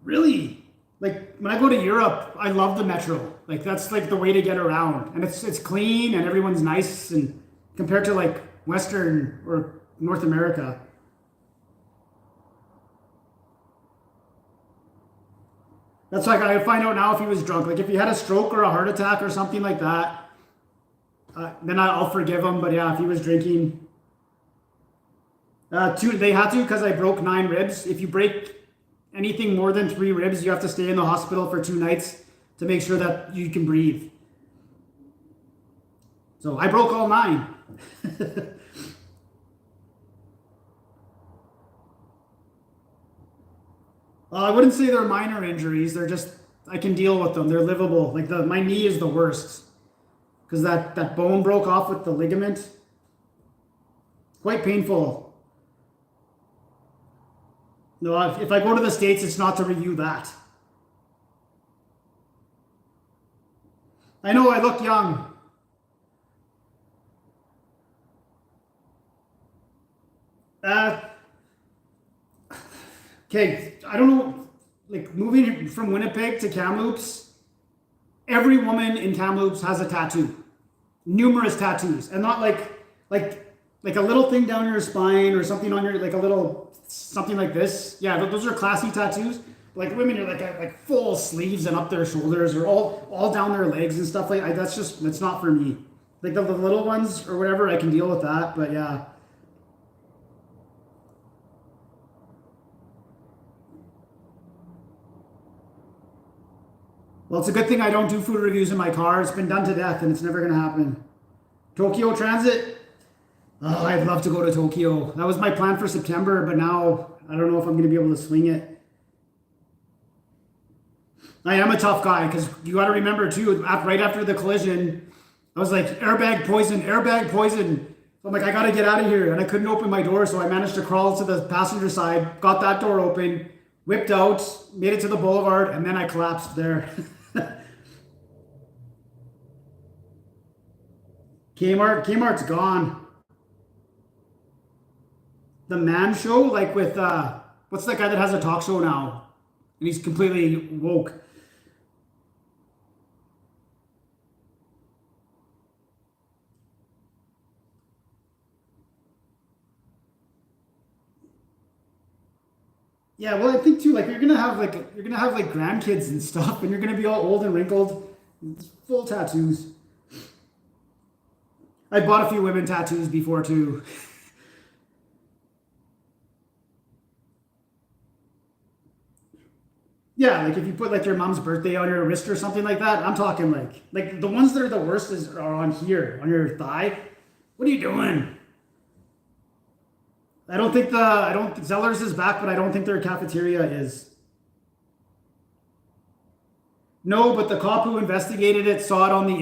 Really? Like, when I go to Europe, I love the metro. Like, that's like the way to get around. And it's clean and everyone's nice, and compared to like Western or North America. That's like I find out now if he was drunk. Like if he had a stroke or a heart attack or something like that, then I'll forgive him. But yeah, if he was drinking, they had to because I broke 9 ribs. If you break anything more than 3 ribs, you have to stay in the hospital for 2 nights to make sure that you can breathe. So I broke all 9. I wouldn't say they're minor injuries. They're just, I can deal with them. They're livable. Like my knee is the worst because that bone broke off with the ligament. Quite painful. No, if I go to the States, it's not to review that. I know I look young. Okay, I don't know, like moving from Winnipeg to Kamloops, every woman in Kamloops has a tattoo. Numerous tattoos. And not like a little thing down your spine or something on your, like a little, something like this. Yeah, those are classy tattoos. Like women are like full sleeves and up their shoulders or all down their legs and stuff like that. That's not for me. Like the little ones or whatever, I can deal with that, but yeah. Well, it's a good thing I don't do food reviews in my car. It's been done to death and it's never going to happen. Tokyo Transit? Oh, I'd love to go to Tokyo. That was my plan for September, but now I don't know if I'm going to be able to swing it. I am a tough guy because you got to remember too, right after the collision, I was like, airbag poison, airbag poison. So I'm like, I got to get out of here. And I couldn't open my door. So I managed to crawl to the passenger side, got that door open, whipped out, made it to the boulevard, and then I collapsed there. Kmart's gone. The Man Show, like with what's that guy that has a talk show now? And he's completely woke. Yeah, well, I think too, like you're gonna have like grandkids and stuff, and you're gonna be all old and wrinkled, full tattoos. I bought a few women tattoos before too. Yeah, like if you put like your mom's birthday on your wrist or something like that, I'm talking like the ones that are the worst are on here, on your thigh. What are you doing? I don't Zellers is back, but I don't think their cafeteria is. No, but the cop who investigated it saw it on the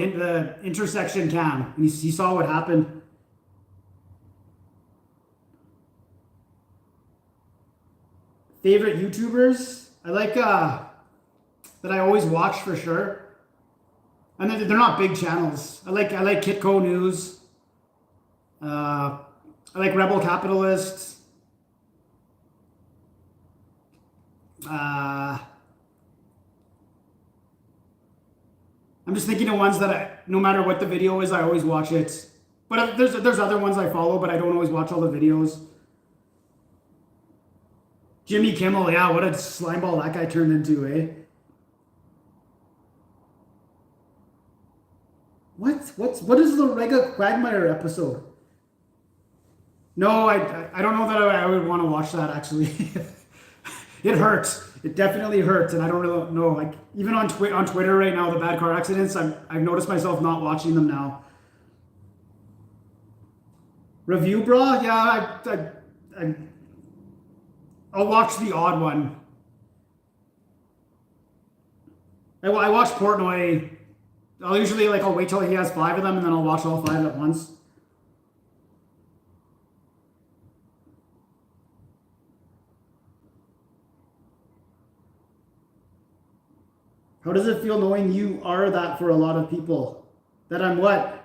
intersection cam, and he saw what happened. Favorite YouTubers? I like that I always watch for sure. And they're not big channels. I like Kitco News. I like Rebel Capitalist. I'm just thinking of ones that no matter what the video is, I always watch it. But there's other ones I follow, but I don't always watch all the videos. Jimmy Kimmel, yeah, what a slimeball that guy turned into, eh? What is the Rega Quagmire episode? No, I don't know that I would want to watch that actually. It hurts. It definitely hurts, and I don't really know. Like even on Twitter right now, the bad car accidents, I've noticed myself not watching them now. Review, bro? Yeah, I'll watch the odd one. I watch Portnoy. I'll wait till he has 5 of them, and then I'll watch all 5 at once. How does it feel knowing you are that for a lot of people? That I'm what?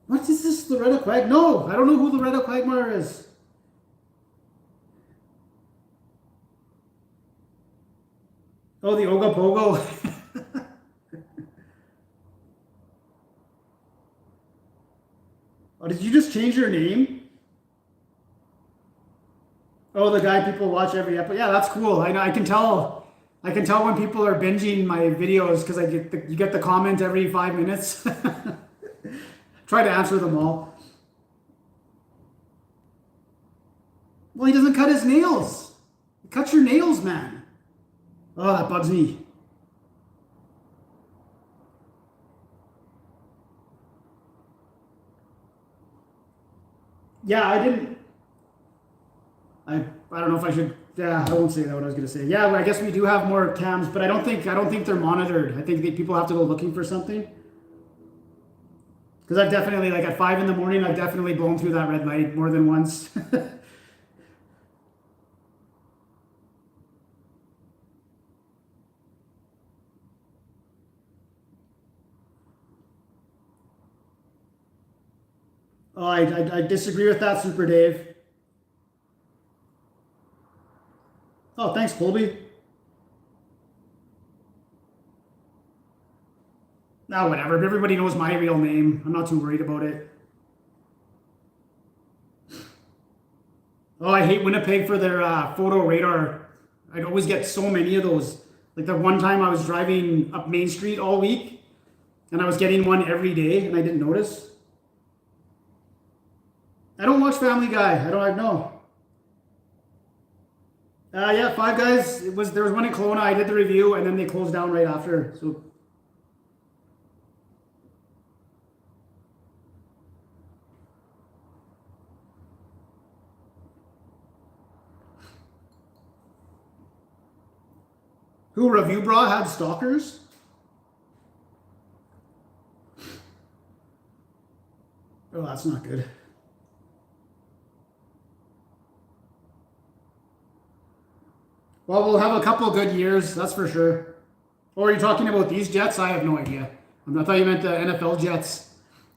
What is this, Loretta Quag? No, I don't know who Loretta Quagmire is. Oh, the Oga Pogo. Oh, did you just change your name? Oh, Oh, the guy people watch every episode. Yeah, that's cool. I know. I can tell. I can tell when people are binging my videos because you get the comment every 5 minutes. Try to answer them all. Well, he doesn't cut his nails. Cut your nails, man. Oh, that bugs me. Yeah, I didn't. I don't know if I should. Yeah, I won't say that. What I was gonna say. Yeah, well, I guess we do have more cams, but I don't think they're monitored. I think people have to go looking for something. Because I've definitely, like at 5 in the morning, I've definitely blown through that red light more than once. Oh, I disagree with that, Super Dave. Oh, thanks, Colby. No, whatever. Everybody knows my real name. I'm not too worried about it. Oh, I hate Winnipeg for their photo radar. I'd always get so many of those. Like the one time I was driving up Main Street all week, and I was getting one every day, and I didn't notice. I don't watch Family Guy. I know. Yeah, Five Guys. There was one in Kelowna. I did the review, and then they closed down right after. So. Who, Review Bra had stalkers? Oh, that's not good. Well, we'll have a couple good years, that's for sure. Or are you talking about these Jets? I have no idea. I thought you meant the NFL Jets.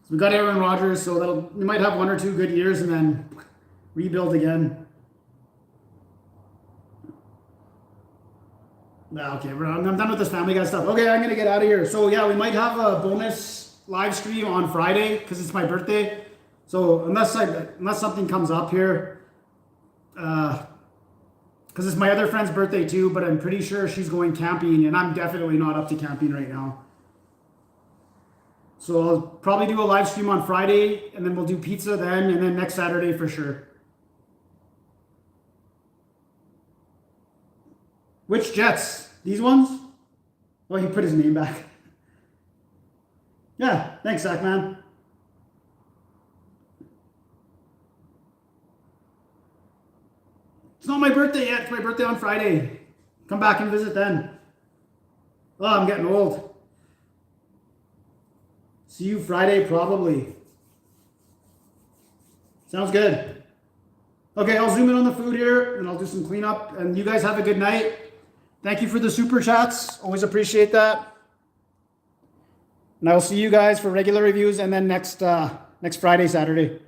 So we got Aaron Rodgers, so we might have 1 or 2 good years and then rebuild again. Okay, I'm done with this Family Guy stuff. Okay, I'm gonna get out of here. So yeah, we might have a bonus live stream on Friday because it's my birthday. So unless something comes up here, because it's my other friend's birthday too, but I'm pretty sure she's going camping, and I'm definitely not up to camping right now. So I'll probably do a live stream on Friday, and then we'll do pizza then, and then next Saturday for sure. Which Jets? These ones? Oh, he put his name back. Yeah, thanks, Zach, man. It's not my birthday yet. It's my birthday on Friday. Come back and visit then. Oh, I'm getting old. See you Friday, probably. Sounds good. Okay, I'll zoom in on the food here, and I'll do some cleanup. And you guys have a good night. Thank you for the super chats. Always appreciate that. And I will see you guys for regular reviews and then next Friday, Saturday.